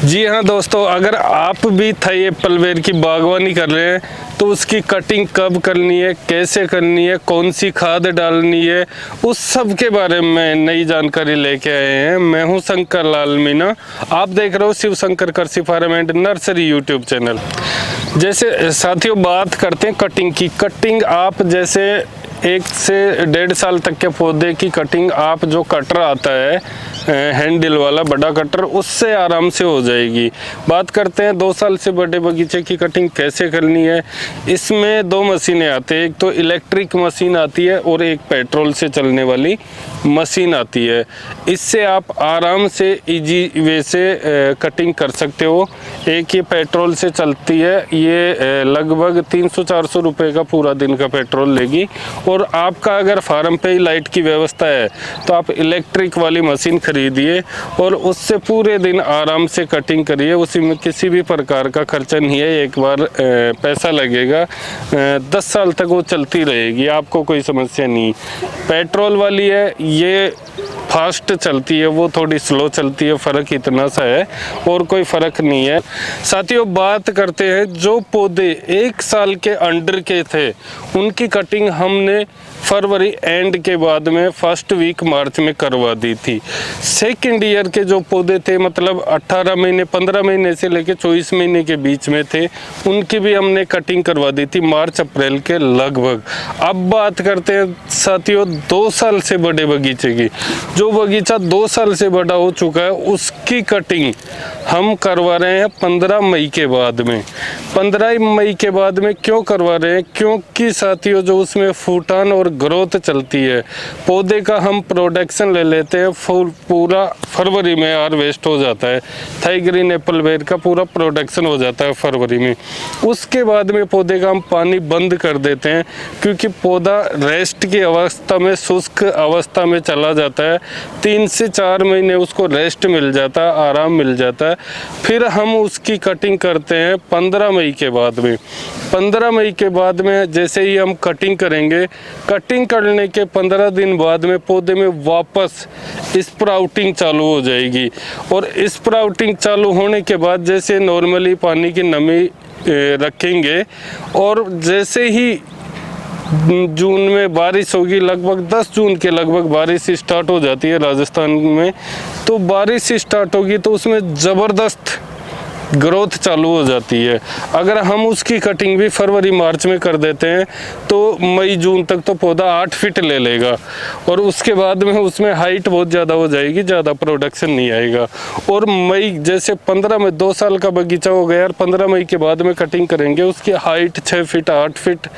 जी हाँ दोस्तों, अगर आप भी थाई एप्पल बेर की बागवानी कर रहे हैं तो उसकी कटिंग कब करनी है, कैसे करनी है, कौन सी खाद डालनी है, उस सब के बारे में नई जानकारी लेके आए हैं। मैं हूं शंकर लाल मीना, आप देख रहे हो शिव शंकर कृषि farm and nursery YouTube channel. जैसे साथियों, बात करते हैं कटिंग की। कटिंग आप जैसे 1 से 1.5 साल तक के पौधे की कटिंग आप जो कटर आता है हैंडल वाला बड़ा कटर, उससे आराम से हो जाएगी। बात करते हैं 2 साल से बड़े बगीचे की कटिंग कैसे करनी है। इसमें 2 मशीनें आती हैं, एक तो इलेक्ट्रिक मशीन आती है और एक पेट्रोल से चलने वाली मशीन आती है। इससे आप आराम से इजी वे से कटिंग कर सकते हो। एक ये पेट्रोल से चलती है, ये लगभग 300-400 रुपये का पूरा दिन का पेट्रोल लेगी। और आपका अगर फार्म पे ही लाइट की व्यवस्था है तो आप इलेक्ट्रिक वाली मशीन खरीदिए और उससे पूरे दिन आराम से कटिंग करिए। उसी में किसी भी प्रकार का खर्चा नहीं है, एक बार पैसा लगेगा, 10 साल तक वो चलती रहेगी, आपको कोई समस्या नहीं। पेट्रोल वाली है, ये फास्ट चलती है, वो थोड़ी स्लो चलती है, फ़र्क इतना सा है और कोई फ़र्क नहीं है। साथियों, बात करते हैं जो पौधे 1 साल के अंडर के थे उनकी कटिंग हमने फरवरी एंड के बाद में फर्स्ट वीक मार्च में करवा दी थी। सेकेंड ईयर के जो पौधे थे, मतलब 18 महीने 15 महीने से लेकर 24 महीने के बीच में थे, उनकी भी हमने कटिंग करवा दी थी मार्च अप्रैल के लगभग। अब बात करते हैं साथियों 2 साल से बड़े बगीचे की। जो बगीचा 2 साल से बड़ा हो चुका है उसकी कटिंग हम करवा रहे हैं 15 मई के बाद में। 15 मई के बाद में क्यों करवा रहे हैं? क्योंकि साथियों जो उसमें फूटान और ग्रोथ चलती है, पौधे का हम प्रोडक्शन ले लेते हैं, पूरा फरवरी में हार्वेस्ट हो जाता है। थाई ग्रीन एप्पल बेर का पूरा प्रोडक्शन हो जाता है फरवरी में। उसके बाद में पौधे का हम पानी बंद कर देते हैं क्योंकि पौधा रेस्ट की अवस्था में, शुष्क अवस्था में चला जाता है। 3 से 4 महीने उसको रेस्ट मिल जाता है, आराम मिल जाता है। फिर हम उसकी कटिंग करते हैं 15 मई के बाद में। 15 मई के बाद में जैसे ही हम कटिंग करेंगे, कटिंग करने के 15 दिन बाद में पौधे में वापस स्प्राउटिंग चालू हो जाएगी। और स्प्राउटिंग चालू होने के बाद जैसे नॉर्मली पानी की नमी रखेंगे और जैसे ही जून में बारिश होगी, लगभग 10 जून के लगभग बारिश स्टार्ट हो जाती है राजस्थान में, तो बारिश स्टार्ट होगी तो उसमें ज़बरदस्त ग्रोथ चालू हो जाती है। अगर हम उसकी कटिंग भी फरवरी मार्च में कर देते हैं तो मई जून तक तो पौधा 8 फीट ले लेगा और उसके बाद में उसमें हाइट बहुत ज़्यादा हो जाएगी, ज़्यादा प्रोडक्शन नहीं आएगा। और मई जैसे 15 में 2 साल का बगीचा हो गया और 15 मई के बाद में कटिंग करेंगे, उसकी हाइट 6 फीट 8 फीट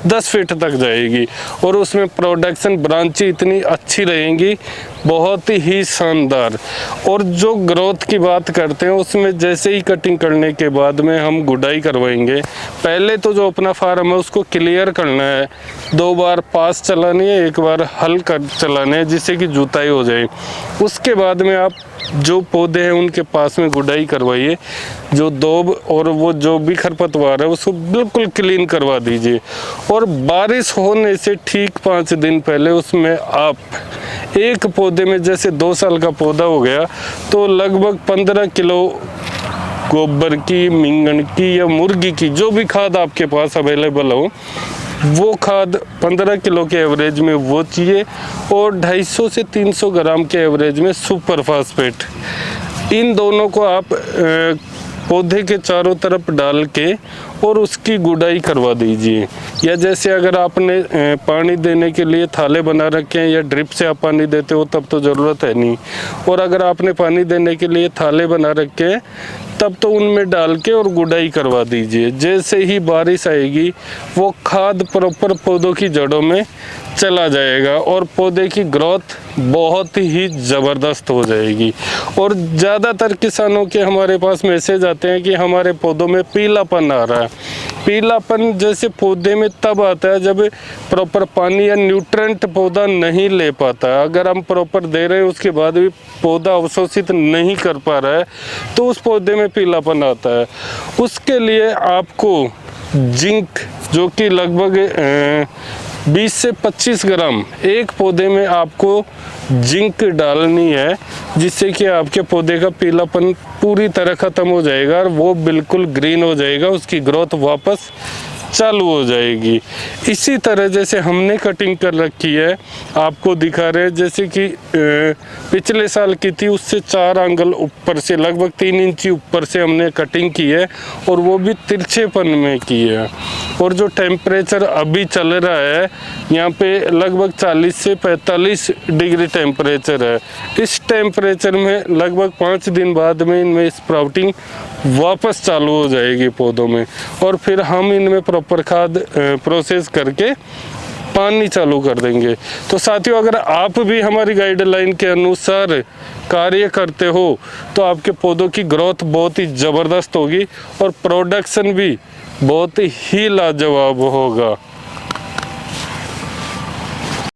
10 फीट तक जाएगी और उसमें प्रोडक्शन ब्रांची इतनी अच्छी रहेंगी, बहुत ही शानदार। और जो ग्रोथ की बात करते हैं उसमें जैसे ही कटिंग करने के बाद में हम गुडाई करवाएंगे। पहले तो जो अपना फार्म है उसको क्लियर करना है, 2 बार पास चलानी है, 1 बार हल कर चलाने हैं जिससे कि जुताई हो जाए। उसके बाद में आप जो पौधे हैं उनके पास में गुडाई करवाइए, जो दोब और वो जो भी खरपतवार है उसको बिल्कुल क्लीन करवा दीजिए। और बारिश होने से ठीक 5 दिन पहले उसमें आप एक पौधे में, जैसे 2 साल का पौधा हो गया तो लगभग 15 किलो गोबर की, मिंगन की या मुर्गी की, जो भी खाद आपके पास अवेलेबल हो, वो खाद 15 किलो के एवरेज में वो चाहिए। और 250 से 300 ग्राम के एवरेज में सुपर फास्फेट, इन दोनों को आप पौधे के चारों तरफ डाल के और उसकी गुडाई करवा दीजिए। या जैसे अगर आपने पानी देने के लिए थाले बना रखे हैं या ड्रिप से आप पानी देते हो तब तो ज़रूरत है नहीं, और अगर आपने पानी देने के लिए थाले बना रखे हैं तब तो उनमें डाल के और गुडाई करवा दीजिए। जैसे ही बारिश आएगी वो खाद प्रॉपर पौधों की जड़ों में चला जाएगा और पौधे की ग्रोथ बहुत ही ज़बरदस्त हो जाएगी। और ज़्यादातर किसानों के हमारे पास मैसेज आते हैं कि हमारे पौधों में पीलापन आ रहा है। पीलापन जैसे पौधे में तब आता है जब प्रॉपर पानी या न्यूट्रेंट पौधा नहीं ले पाता। अगर हम प्रॉपर दे रहे हैं उसके बाद भी पौधा अवशोषित नहीं कर पा रहा है तो उस पौधे में पीलापन आता है। उसके लिए आपको जिंक, जो कि लगभग 20 से 25 ग्राम एक पौधे में आपको जिंक डालनी है, जिससे कि आपके पौधे का पीलापन पूरी तरह ख़त्म हो जाएगा और वो बिल्कुल ग्रीन हो जाएगा, उसकी ग्रोथ वापस चालू हो जाएगी। इसी तरह जैसे हमने कटिंग कर रखी है, आपको दिखा रहे हैं, जैसे कि पिछले साल की थी उससे 4 एंगल ऊपर से, लगभग 3 इंची ऊपर से हमने कटिंग की है और वो भी तिरछेपन में की है। और जो टेम्परेचर अभी चल रहा है यहाँ पे लगभग 40 से 45 डिग्री टेम्परेचर है। इस टेम्परेचर में लगभग 5 दिन बाद में इनमें स्प्राउटिंग वापस चालू हो जाएगी पौधों में, और फिर हम इनमें प्रॉपर खाद प्रोसेस करके पानी चालू कर देंगे। तो साथियों, अगर आप भी हमारी गाइडलाइन के अनुसार कार्य करते हो तो आपके पौधों की ग्रोथ बहुत ही ज़बरदस्त होगी और प्रोडक्शन भी बहुत ही लाजवाब होगा।